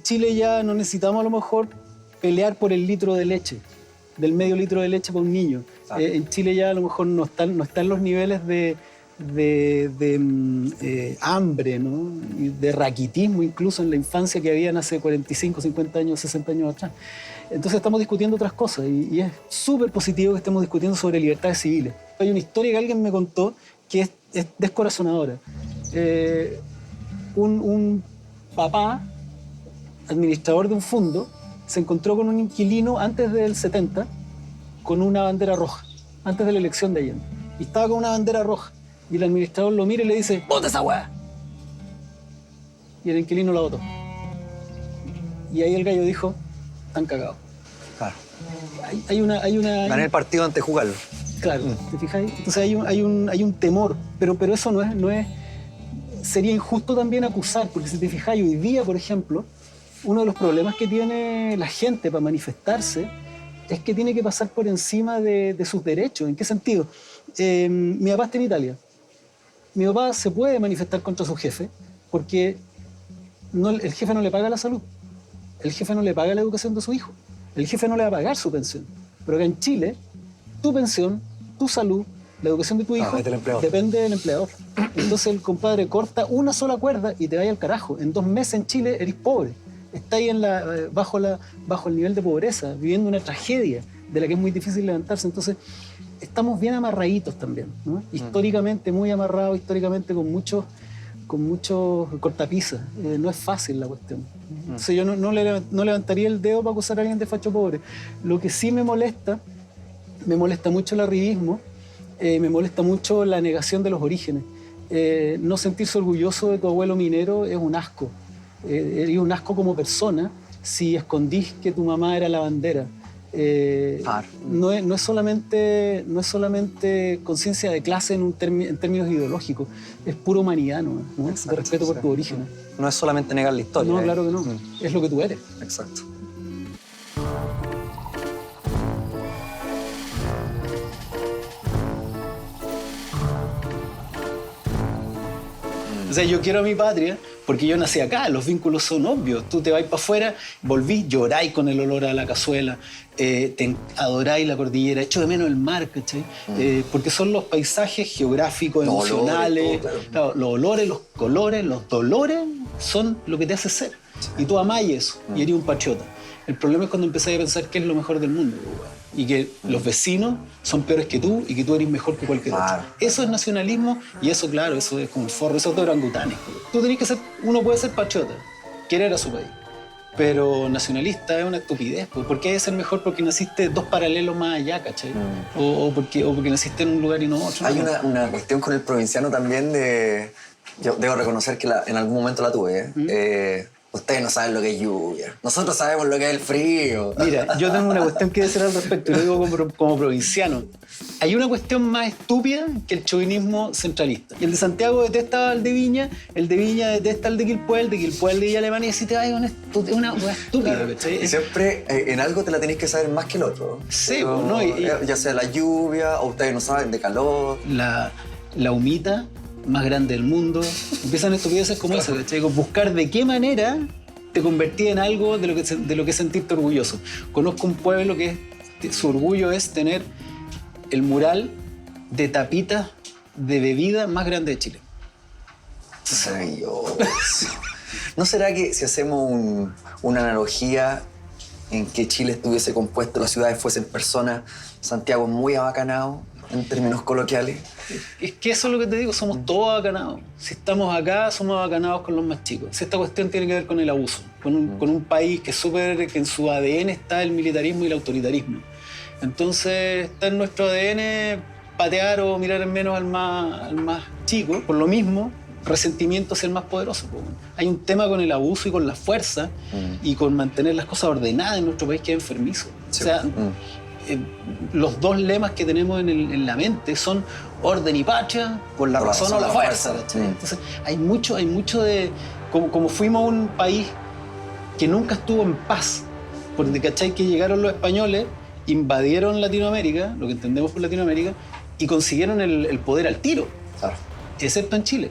Chile ya no necesitamos a lo mejor pelear por el litro de leche, del medio litro de leche para un niño. En Chile ya a lo mejor no están los niveles de hambre, ¿no? Y de raquitismo incluso en la infancia que habían hace 45, 50 años, 60 años atrás. Entonces estamos discutiendo otras cosas y es súper positivo que estemos discutiendo sobre libertades civiles. Hay una historia que alguien me contó que es descorazonadora. Un papá, administrador de un fondo, se encontró con un inquilino antes del 70 con una bandera roja, antes de la elección de Allende. Y estaba con una bandera roja. Y el administrador lo mira y le dice, ¡bota esa weá! Y el inquilino la botó. Y ahí el gallo dijo, están cagados. Claro. Hay una... Gané el partido antes de jugarlo. Claro, ¿te fijas? Entonces hay un temor, pero eso no es... Sería injusto también acusar, porque si te fijas, hoy día, por ejemplo, uno de los problemas que tiene la gente para manifestarse es que tiene que pasar por encima de sus derechos. ¿En qué sentido? Mi papá está en Italia. Mi papá se puede manifestar contra su jefe porque el jefe no le paga la salud, el jefe no le paga la educación de su hijo, el jefe no le va a pagar su pensión. Pero acá en Chile, tu pensión, tu salud, la educación de tu hijo depende del empleador. Entonces el compadre corta una sola cuerda y te vaya al carajo. En 2 meses en Chile eres pobre. Está ahí bajo el nivel de pobreza, viviendo una tragedia de la que es muy difícil levantarse. Entonces, estamos bien amarraditos también, ¿no? Históricamente muy amarrados, históricamente con muchos cortapisas. No es fácil la cuestión. Entonces yo no levantaría el dedo para acusar a alguien de facho pobre. Lo que sí me molesta mucho el arribismo, me molesta mucho la negación de los orígenes. No sentirse orgulloso de tu abuelo minero es un asco. Eres un asco como persona si escondís que tu mamá era lavandera. No es solamente conciencia de clase en términos ideológicos, es pura humanidad, ¿no? De respeto por tu origen. No es solamente negar la historia. No, claro que no. Es lo que tú eres. Exacto. O sea, yo quiero a mi patria porque yo nací acá, los vínculos son obvios. Tú te vas para afuera, volví, lloráis con el olor a la cazuela, adoráis la cordillera, echo de menos el mar, ¿cachai? Porque son los paisajes geográficos, los emocionales, olores, todo, claro, los olores, los colores, los dolores son lo que te hace ser. Sí. Y tú amás eso, y eres un patriota. El problema es cuando empezás a pensar qué es lo mejor del mundo, y que los vecinos son peores que tú y que tú eres mejor que cualquier otro. Eso es nacionalismo y eso, claro, eso es como el forro, eso es de orangutanes. Tú tenés que ser, uno puede ser patriota, querer a su país, pero nacionalista es una estupidez. ¿Por qué hay que ser mejor porque naciste 2 paralelos más allá, cachai? O porque naciste en un lugar y no otro. Hay una cuestión con el provinciano también de... Yo debo reconocer que en algún momento la tuve, Ustedes no saben lo que es lluvia. Nosotros sabemos lo que es el frío. Mira, yo tengo una cuestión que decir al respecto, y lo digo como provinciano. Hay una cuestión más estúpida que el chauvinismo centralista. Y el de Santiago detesta al de Viña, el de Viña detesta al de Quilpué, el de Quilpué al de Villa Alemania, y así te vas es una hueá estúpida, ¿cachai? Y siempre en algo te la tenés que saber más que el otro. Sí, pero, ¿no? ya sea la lluvia, o ustedes no saben de calor. La humita más grande del mundo. Empiezan estupideces como esa, ¿cachai? Buscar de qué manera te convertí en algo de lo que sentirte orgulloso. Conozco un pueblo que su orgullo es tener el mural de tapitas de bebida más grande de Chile. Maravilloso. ¿No será que si hacemos una analogía en que Chile estuviese compuesto, las ciudades fuesen personas, Santiago es muy abacanado en términos coloquiales? Es que eso es lo que te digo, somos todos abacanados. Si estamos acá, somos abacanados con los más chicos. Si esta cuestión tiene que ver con el abuso, con un país que en su ADN está el militarismo y el autoritarismo. Entonces está en nuestro ADN patear o mirar en menos al más chico. Por lo mismo, resentimiento hacia el más poderoso. Hay un tema con el abuso y con la fuerza y con mantener las cosas ordenadas en nuestro país que es enfermizo. Sí. O sea, los dos lemas que tenemos en la mente son orden y patria, por la razón o la fuerza. Entonces hay mucho de... Como fuimos un país que nunca estuvo en paz, porque ¿cachai? Que llegaron los españoles, invadieron Latinoamérica, lo que entendemos por Latinoamérica, y consiguieron el poder al tiro, claro. Excepto en Chile.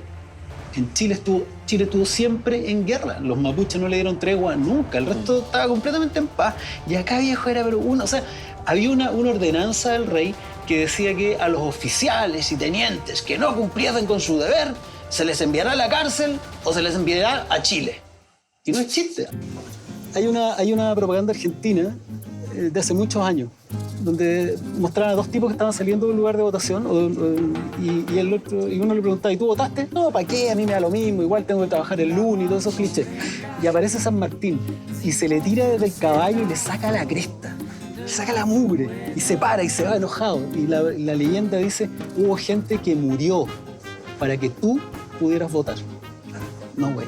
En Chile estuvo siempre en guerra. Los mapuches no le dieron tregua nunca. El resto estaba completamente en paz. Y acá, viejo, era pero uno. O sea, había una ordenanza del rey que decía que a los oficiales y tenientes que no cumpliesen con su deber se les enviará a la cárcel o se les enviará a Chile. Y no es chiste. Hay una propaganda argentina de hace muchos años donde mostraban a dos tipos que estaban saliendo de un lugar de votación y uno le preguntaba, ¿y tú votaste? No, ¿para qué? A mí me da lo mismo, igual tengo que trabajar el lunes y todos esos clichés. Y aparece San Martín y se le tira desde el caballo y le saca la cresta, le saca la mugre y se para y se va enojado. Y la leyenda dice, hubo gente que murió para que tú pudieras votar. No, güey.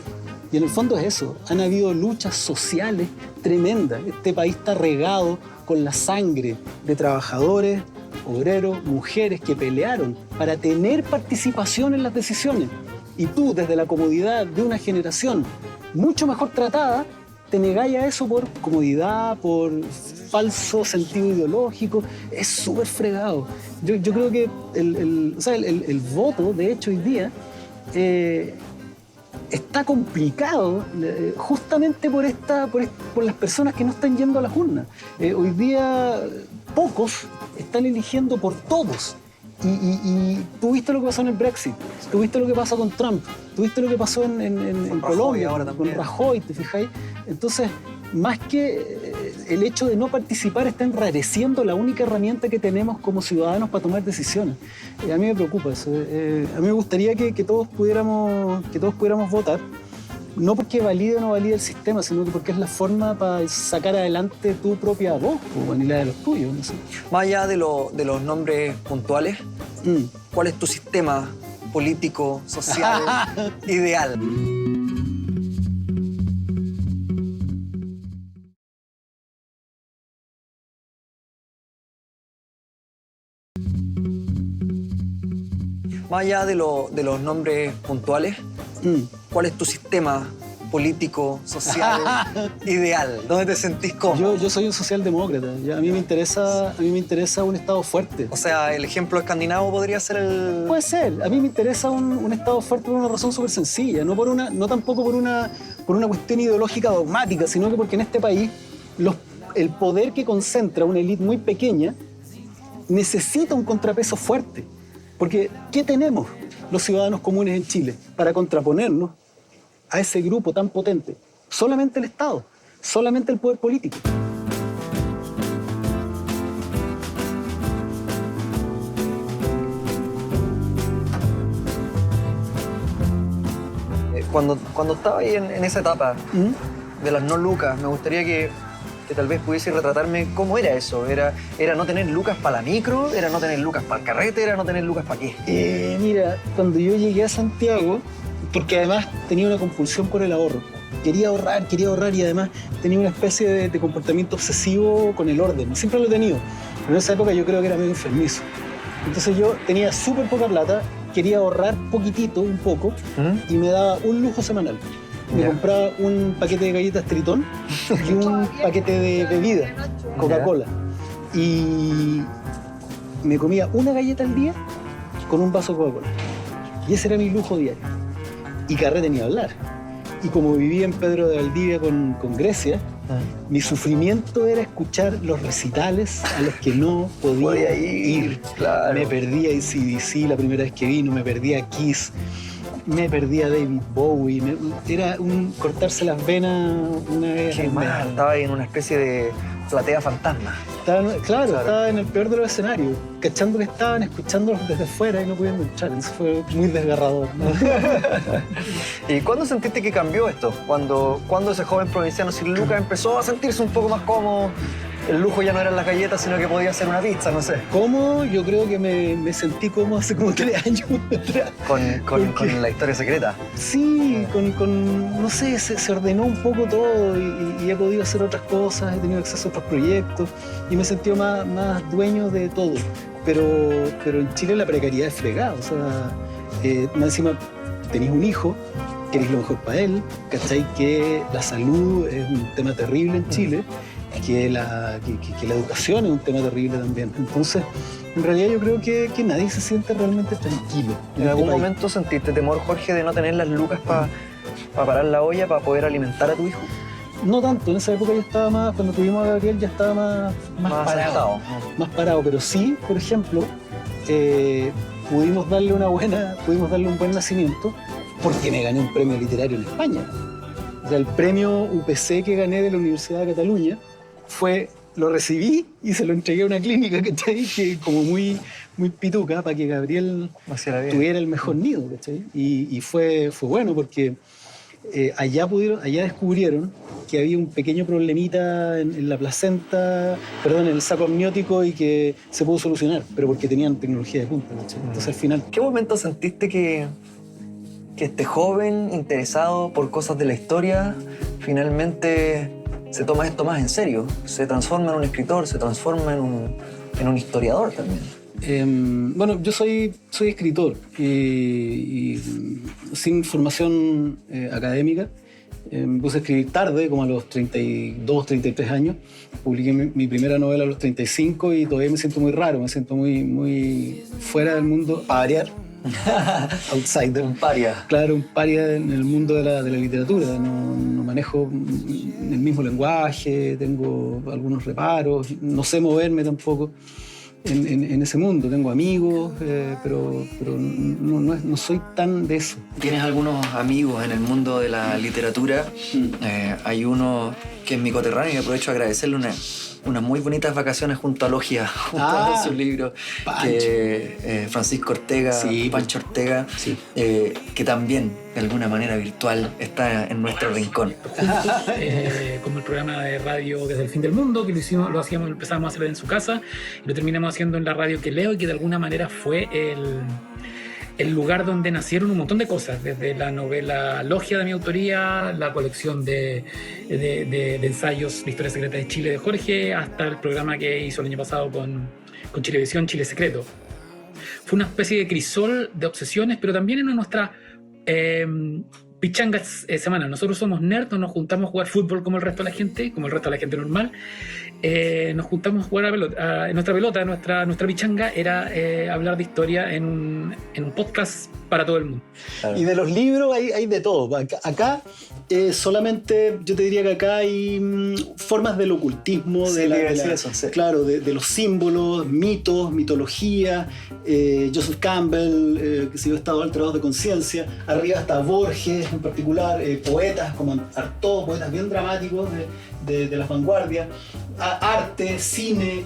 Y en el fondo es eso. Han habido luchas sociales tremendas. Este país está regado con la sangre de trabajadores, obreros, mujeres que pelearon para tener participación en las decisiones. Y tú, desde la comodidad de una generación mucho mejor tratada, te negáis a eso por comodidad, por falso sentido ideológico. Es súper fregado. Yo creo que el voto, de hecho, hoy día... está complicado justamente por las personas que no están yendo a las urnas. Hoy día pocos están eligiendo por todos. Y tú viste lo que pasó en el Brexit, tú viste lo que pasó con Trump, tú viste lo que pasó en Colombia, ahora con Rajoy, ¿te fijáis? Entonces, más que el hecho de no participar está enrareciendo la única herramienta que tenemos como ciudadanos para tomar decisiones. A mí me preocupa eso. A mí me gustaría que todos pudiéramos votar, no porque valide o no valide el sistema, sino que porque es la forma para sacar adelante tu propia voz y la de los tuyos. No sé. Más allá de los nombres puntuales, ¿cuál es tu sistema político, social, ideal? Más allá de los nombres puntuales, ¿cuál es tu sistema político, social, ideal? ¿Dónde te sentís cómodo? Yo soy un socialdemócrata. A mí me interesa un Estado fuerte. O sea, el ejemplo escandinavo podría ser el... Puede ser. A mí me interesa un Estado fuerte por una razón súper sencilla. No tampoco por una cuestión ideológica dogmática, sino que porque en este país el poder que concentra una élite muy pequeña necesita un contrapeso fuerte. Porque, ¿qué tenemos los ciudadanos comunes en Chile para contraponernos a ese grupo tan potente? Solamente el Estado, solamente el poder político. Cuando estaba ahí en esa etapa de las no lucas, me gustaría que tal vez pudiese retratarme cómo era eso. ¿Era no tener lucas para la micro? ¿Era no tener lucas para el carrete? ¿Era no tener lucas para qué? Mira, cuando yo llegué a Santiago, porque además tenía una compulsión por el ahorro. quería ahorrar y además tenía una especie de comportamiento obsesivo con el orden. Siempre lo he tenido, pero en esa época yo creo que era medio enfermizo. Entonces yo tenía súper poca plata, quería ahorrar poquitito, un poco, y me daba un lujo semanal. Me compraba un paquete de galletas Tritón y un paquete de bebida, Coca-Cola. Y me comía una galleta al día con un vaso de Coca-Cola. Y ese era mi lujo diario. Y carrete ni hablar. Y como vivía en Pedro de Valdivia con Grecia, mi sufrimiento era escuchar los recitales a los que no podía ir. Claro. Me perdí a AC/DC la primera vez que vino, me perdí a Kiss, me perdí a David Bowie. Era un cortarse las venas una vez. Qué mal, estaba ahí en una especie de platea fantasma. Estaba en el peor de los escenarios, cachando que estaban escuchándolos desde fuera y no pudiendo entrar. Eso fue muy desgarrador, ¿no? ¿Y cuándo sentiste que cambió esto? ¿Cuándo ese joven provinciano sin lucas empezó a sentirse un poco más cómodo? El lujo ya no eran las galletas, sino que podía ser una pizza, no sé. ¿Cómo? Yo creo que me sentí cómodo hace como 3 años atrás. Con la historia secreta. Sí, no sé, se ordenó un poco todo y he podido hacer otras cosas, he tenido acceso a otros proyectos y me he sentido más dueño de todo. Pero en Chile la precariedad es fregada, o sea, más encima tenés un hijo, querés lo mejor para él, ¿cachai? Que la salud es un tema terrible en Chile. Que la educación es un tema terrible también. Entonces, en realidad yo creo que nadie se siente realmente tranquilo. ¿En algún momento sentiste temor, Jorge, de no tener las lucas para parar la olla, para poder alimentar a tu hijo? No tanto, en esa época yo estaba más, cuando tuvimos a Gabriel ya estaba más parado. Más parado, pero sí, por ejemplo, pudimos darle un buen nacimiento porque me gané un premio literario en España. O sea, el premio UPC que gané de la Universidad de Cataluña lo recibí y se lo entregué a una clínica, ¿cachai? Que como muy pituca para que Gabriel tuviera el mejor nido, ¿cachai? Y fue bueno porque allá descubrieron que había un pequeño problemita en la placenta, en el saco amniótico y que se pudo solucionar, pero porque tenían tecnología de punta, ¿cachai? Entonces al final... ¿Qué momento sentiste que este joven interesado por cosas de la historia finalmente se toma esto más en serio? Se transforma en un escritor, se transforma en un historiador también. Bueno, yo soy escritor y sin formación académica. Me puse a escribir tarde, como a los 32, 33 años. Publiqué mi primera novela a los 35 y todavía me siento muy raro, me siento muy fuera del mundo, para variar. Outsider. Un paria. Claro, un paria en el mundo de la literatura. No manejo el mismo lenguaje, tengo algunos reparos, no sé moverme tampoco en ese mundo. Tengo amigos, pero no soy tan de eso. ¿Tienes algunos amigos en el mundo de la literatura? Hay uno que es mi coterráneo y aprovecho a agradecerle unas muy bonitas vacaciones junto a Logia, junto a su libro, que Francisco Ortega, sí, Pancho Ortega, sí. Que también, de alguna manera virtual, está en nuestro rincón. Juntos, como el programa de radio Desde el Fin del Mundo, que empezamos a hacer en su casa, y lo terminamos haciendo en la radio que leo, y que de alguna manera fue el lugar donde nacieron un montón de cosas, desde la novela Logia de mi autoría, la colección de ensayos de Historia Secreta de Chile de Jorge, hasta el programa que hizo el año pasado con Chilevisión, Chile Secreto. Fue una especie de crisol de obsesiones, pero también en nuestra pichanga semanal. Nosotros somos nerds, no nos juntamos a jugar fútbol como el resto de la gente, normal. Nos juntamos a jugar nuestra pelota, nuestra pichanga era hablar de historia en un podcast para todo el mundo. Y de los libros hay de todo. Acá solamente, yo te diría que acá hay formas del ocultismo, sí, claro, de los símbolos, mitos, mitología, Joseph Campbell, que se dio estados alterados de conciencia, arriba está Borges en particular, poetas como Artaud, poetas bien dramáticos de las vanguardias, arte, cine,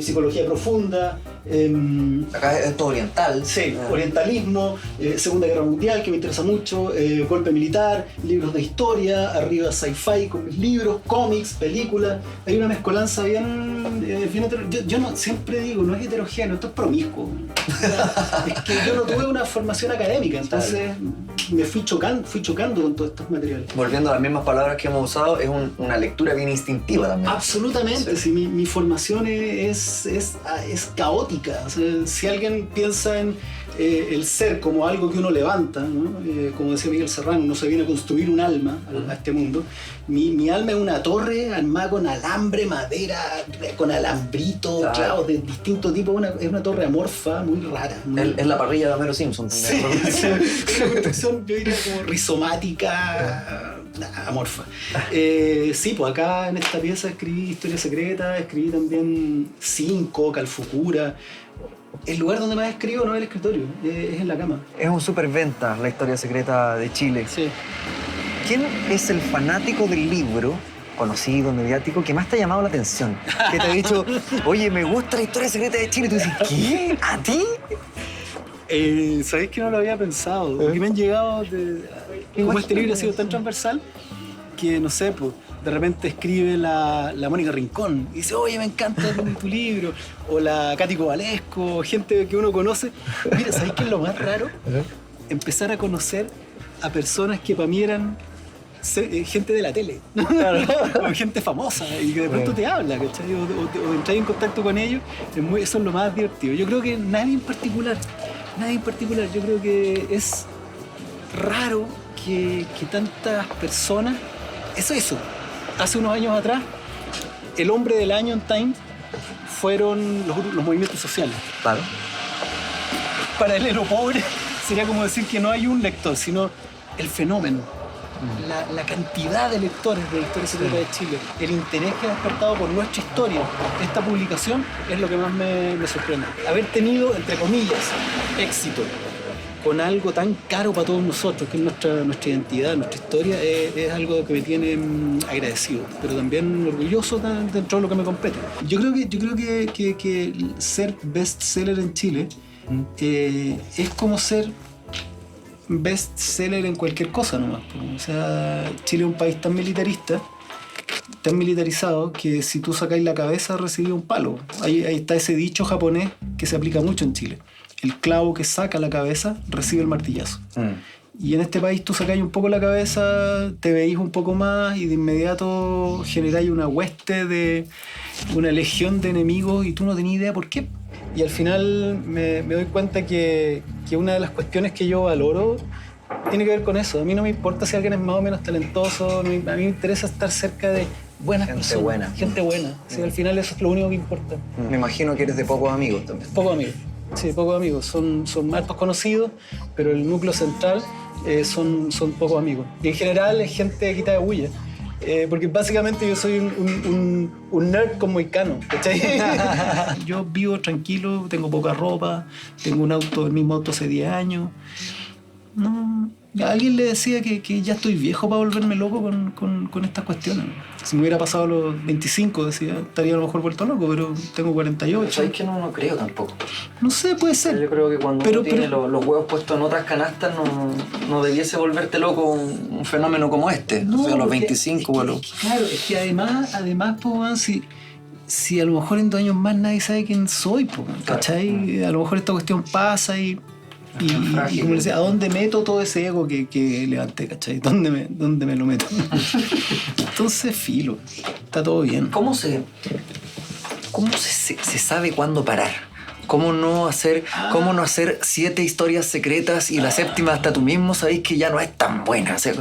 psicología profunda, Acá es todo oriental. Sí, orientalismo, Segunda Guerra Mundial, que me interesa mucho, golpe militar, libros de historia, arriba sci-fi con mis libros, cómics, películas. Hay una mezcolanza bien yo no, siempre digo, no es heterogéneo, esto es promiscuo. O sea, es que yo no tuve una formación académica, entonces me fui chocando con todos estos materiales. Volviendo a las mismas palabras que hemos usado, es una lectura bien instintiva también. Absolutamente, sí. Mi formación es caótica. O sea, si alguien piensa en el ser como algo que uno levanta, ¿no? Como decía Miguel Serrano, uno se viene a construir un alma a este mundo. Mi alma es una torre armada con alambre, madera, con alambrito, clavos de distinto tipo. Es una torre amorfa, muy rara. Es la parrilla de Homero Simpson. Sí, una construcción, yo diría, como rizomática, amorfa. Sí, pues acá en esta pieza escribí Historia Secreta, escribí también 5, Calfucura. El lugar donde más escribo no es el escritorio, es en la cama. Es un superventa, La Historia Secreta de Chile. Sí. ¿Quién es el fanático del libro, conocido, mediático, que más te ha llamado la atención? Que te ha dicho, oye, me gusta La Historia Secreta de Chile. Y tú dices, ¿qué? ¿A ti? ¿Sabés que no lo había pensado? Porque me han llegado como este libro ha sido tan transversal que, no sé, pues, de repente escribe la Mónica Rincón y dice, oye, me encanta tu libro, o la Katy Cobalesco, gente que uno conoce. Mira, ¿sabés qué es lo más raro? Empezar a conocer a personas que para mí eran gente de la tele, o gente famosa, y que de pronto te habla, ¿cachai? O entrar en contacto con ellos, eso es lo más divertido. Yo creo que nadie en particular, yo creo que es raro que tantas personas, eso. Hace unos años atrás, el hombre del año en Time fueron los movimientos sociales. Claro. Para el héroe pobre sería como decir que no hay un lector, sino el fenómeno. La cantidad de lectores de Historia Secreta de Chile, el interés que ha despertado por nuestra historia, esta publicación, es lo que más me sorprende. Haber tenido, entre comillas, éxito con algo tan caro para todos nosotros, que es nuestra identidad, nuestra historia, es algo que me tiene agradecido, pero también orgulloso dentro de lo que me compete. Yo creo que ser bestseller en Chile es como ser bestseller en cualquier cosa nomás. O sea, Chile es un país tan militarista, tan militarizado, que si tú sacáis la cabeza recibís un palo. Ahí está ese dicho japonés que se aplica mucho en Chile. El clavo que saca la cabeza recibe el martillazo. Y en este país tú sacáis un poco la cabeza, te veís un poco más y de inmediato generáis una hueste de una legión de enemigos y tú no tenías idea por qué. Y al final me doy cuenta que una de las cuestiones que yo valoro tiene que ver con eso. A mí no me importa si alguien es más o menos talentoso, a mí me interesa estar cerca de buenas personas. Gente buena. Sí, al final eso es lo único que importa. Me imagino que eres de pocos amigos también. Pocos amigos. Sí, pocos amigos. Son hartos conocidos, pero el núcleo central son pocos amigos. Y en general es gente quita de bulla. Porque básicamente yo soy un nerd con moicano, ¿cachai? Yo vivo tranquilo, tengo poca ropa, tengo el mismo auto hace 10 años. No, a alguien le decía que ya estoy viejo para volverme loco con estas cuestiones. Si me hubiera pasado a los 25, decía, estaría a lo mejor vuelto loco, pero tengo 48. ¿Sabes que no creo tampoco? No sé, puede ser. Yo creo que cuando uno tiene los huevos puestos en otras canastas no debiese volverte loco un fenómeno como este. No, o sea, a los 25 o a los... Claro, es que además pues, si a lo mejor en 2 años más nadie sabe quién soy, pues, ¿cachai? A lo mejor esta cuestión pasa y como le decía, ¿a dónde meto todo ese ego que levanté, cachai? ¿Dónde me lo meto? Entonces, filo, está todo bien. ¿Cómo se sabe cuándo parar? ¿Cómo no hacer 7 historias secretas y la séptima hasta tú mismo sabéis que ya no es tan buena? O sea,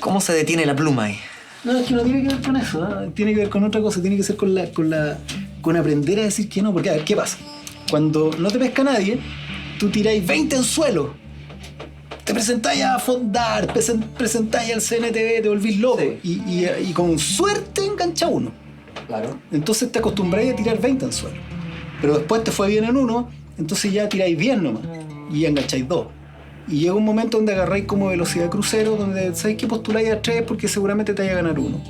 ¿cómo se detiene la pluma ahí? No, es que no tiene que ver con eso, ¿no? Tiene que ver con otra cosa, tiene que ser con aprender a decir que no, porque a ver, ¿qué pasa? Cuando no te pesca nadie, tú tiráis 20 anzuelos, te presentáis a Fondar, presentáis al CNTV, te volvís loco, sí. y con suerte engancha uno. Claro. Entonces te acostumbráis a tirar 20 anzuelos, pero después te fue bien en uno, entonces ya tiráis 10 nomás y ya engancháis 2. Y llega un momento donde agarráis como velocidad crucero, donde sabéis que postuláis a 3 porque seguramente te vaya a ganar uno.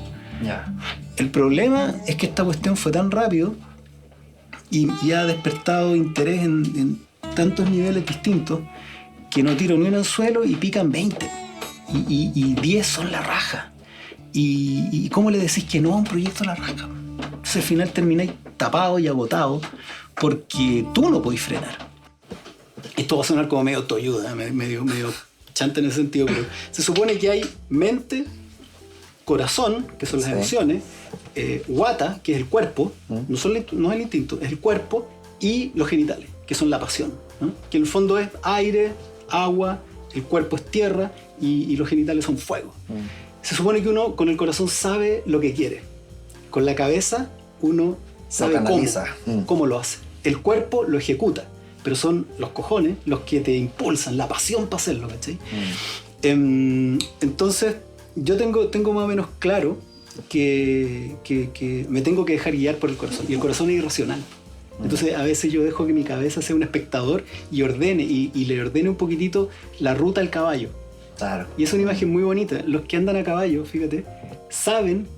Ya. El problema es que esta cuestión fue tan rápido y ha despertado interés en tantos niveles distintos que no tiro ni un anzuelo y pican 20. Y 10 son la raja. ¿Y cómo le decís que no a un proyecto a la raja? Entonces al final termináis tapado y agotado porque tú no podés frenar. Esto va a sonar como medio autoayuda, medio chanta en ese sentido, pero se supone que hay mente, corazón, que son las emociones, guata, que es el cuerpo, no es el instinto, es el cuerpo, y los genitales, que son la pasión, ¿no? Que en el fondo es aire, agua, el cuerpo es tierra y los genitales son fuego. Se supone que uno con el corazón sabe lo que quiere, con la cabeza uno sabe cómo lo hace, el cuerpo lo ejecuta, pero son los cojones los que te impulsan, la pasión para hacerlo, ¿cachai? Entonces yo tengo más o menos claro que me tengo que dejar guiar por el corazón, y el corazón es irracional. Entonces a veces yo dejo que mi cabeza sea un espectador y ordene, y le ordene un poquitito la ruta al caballo. Claro. Y es una imagen muy bonita. Los que andan a caballo, fíjate, saben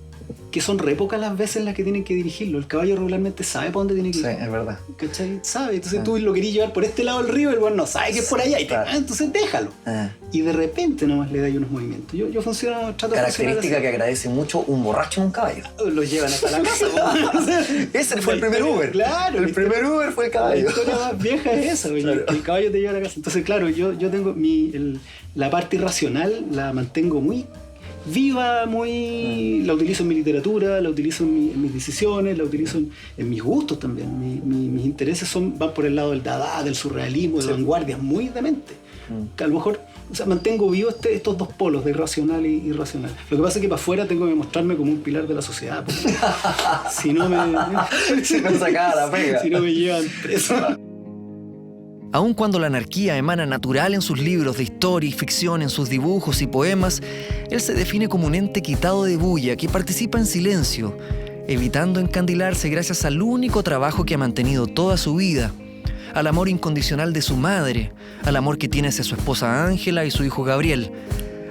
que son re pocas las veces las que tienen que dirigirlo. El caballo regularmente sabe para dónde tiene que ir. Sí, es verdad. ¿Cachai? Sabe. Entonces tú lo querías llevar por este lado del río y el bueno no sabe que es por allá. Entonces déjalo. Y de repente nomás le da unos movimientos. Yo funciono, trato de funcionar así. Característica que agradece mucho un borracho en un caballo. Lo llevan hasta la casa. Ese fue el primer Uber. Claro. El primer Uber fue el caballo. La historia más vieja es esa, claro. Que el caballo te lleva a la casa. Entonces, claro, yo tengo la parte irracional, la mantengo muy viva, la utilizo en mi literatura, la utilizo en mis decisiones, la utilizo en mis gustos también. Mis intereses van por el lado del dada, del surrealismo, de la vanguardia, muy de mente. Que a lo mejor, mantengo vivo estos dos polos, de irracional e irracional. Lo que pasa es que para afuera tengo que mostrarme como un pilar de la sociedad. Si no sacaba la pega. Si no me llevan preso. Aun cuando la anarquía emana natural en sus libros de historia y ficción, en sus dibujos y poemas, él se define como un ente quitado de bulla que participa en silencio, evitando encandilarse gracias al único trabajo que ha mantenido toda su vida, al amor incondicional de su madre, al amor que tiene hacia su esposa Ángela y su hijo Gabriel.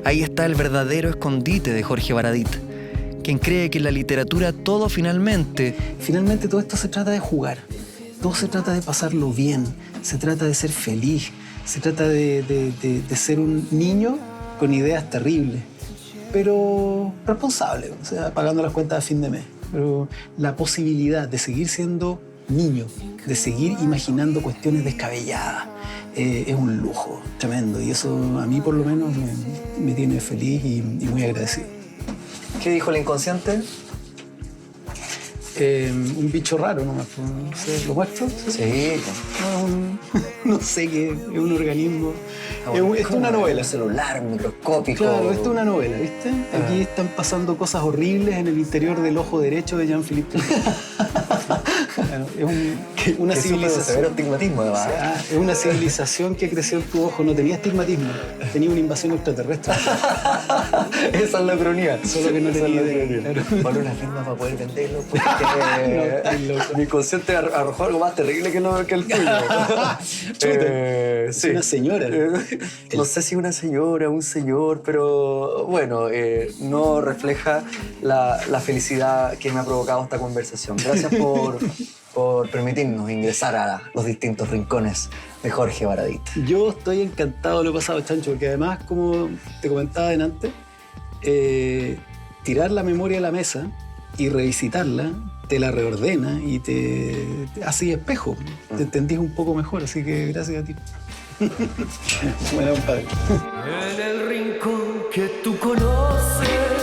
Ahí está el verdadero escondite de Jorge Baradit, quien cree que en la literatura todo finalmente todo esto se trata de jugar. Todo se trata de pasarlo bien, se trata de ser feliz, se trata de ser un niño con ideas terribles, pero responsable, o sea, pagando las cuentas a fin de mes. Pero la posibilidad de seguir siendo niño, de seguir imaginando cuestiones descabelladas, es un lujo tremendo, y eso a mí por lo menos me tiene feliz y muy agradecido. ¿Qué dijo el inconsciente? Un bicho raro nomás, no sé, ¿lo muestro? Sí. No sé qué, es un organismo. Esto es una novela. Un celular, un microscópico. Claro, esto es una novela, ¿viste? Aquí están pasando cosas horribles en el interior del ojo derecho de Jean-Philippe. Claro, es una civilización. Severo estigmatismo, además. O sea, es una civilización que creció en tu ojo, no tenía estigmatismo, tenía una invasión extraterrestre. Esa es la cronía. Solo que no tenía idea. Claro. Para una firma para poder venderlo, porque mi inconsciente arrojó algo más terrible que el tuyo. Es una señora. No sé si una señora, un señor, pero bueno, no refleja la felicidad que me ha provocado esta conversación. Gracias por permitirnos ingresar a los distintos rincones de Jorge Baradit. Yo estoy encantado de lo pasado, Chancho, porque además, como te comentaba antes, tirar la memoria a la mesa y revisitarla te la reordena y te hace espejo. Te entendís un poco mejor, así que gracias a ti. Bueno, compadre. En el rincón que tú conoces